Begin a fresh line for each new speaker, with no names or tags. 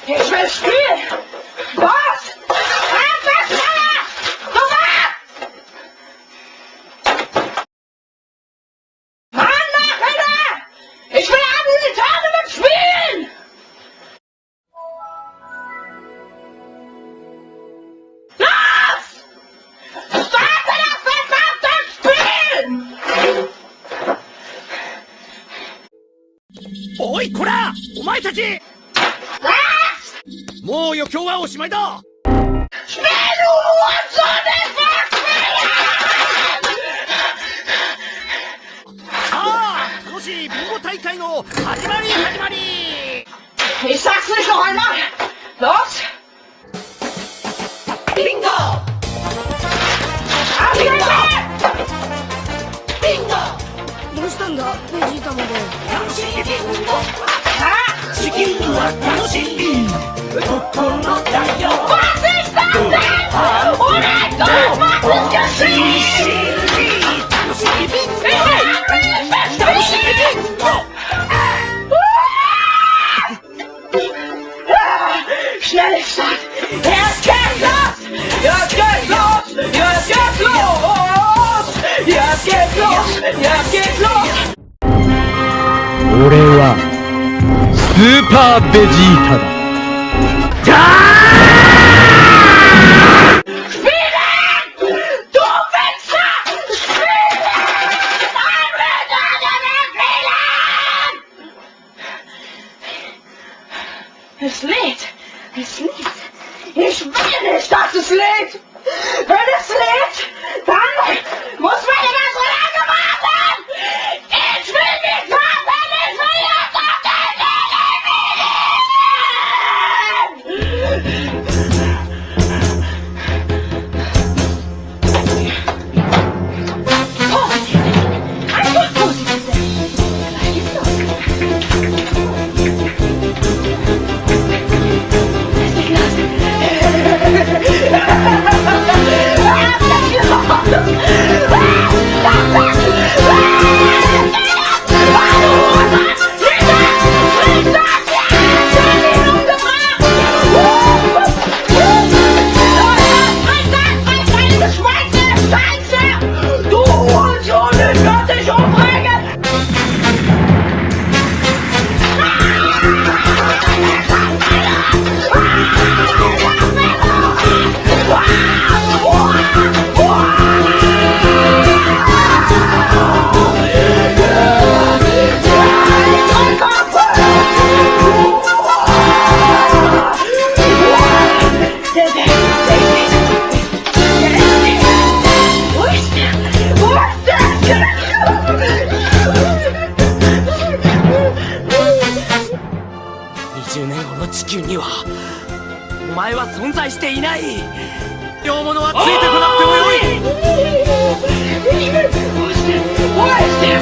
Ich will spielen! Was? Abwärtsfeuer! Mann, mach wieder! Ich will an die Tournament spielen! Los! Starte das verdammte Spiel!
おいこらお前たち、もう余興はおしまいだ。さあ楽しいビンゴ大会の始まり。
Ich sag's nicht noch einmal! Los! Bingo! Bingo!
どうしたんだベジータまで。
楽しいビンゴ！地球は楽しい心だよ。Was ist das denn? Oder was ist geschehen? 楽しいビンゴ！楽しいビンゴ！Schnelle Stadt! Jetzt geht's los! Jetzt geht's los! Jetzt geht's los! Jetzt geht's los! Jetzt geht's los!
俺はスーパーベジータだ。じゃあ
Spielen! Du Wichser! Spielen! Ein Spielen! Es lädt! Es lädt! Ich will nicht, dass es lädt! Wenn es lädt, dann muss man immer so lange warten! Ich will nicht warten! Ich will jetzt auf den Vorsichtig! Einfach vorsichtig sein! Gleich geht's los! Du Hurensohn, ich werd dich umbringen!20
年後の地球にはお前は存在していない。両物はついてこなくてもよい。
Wo ist der?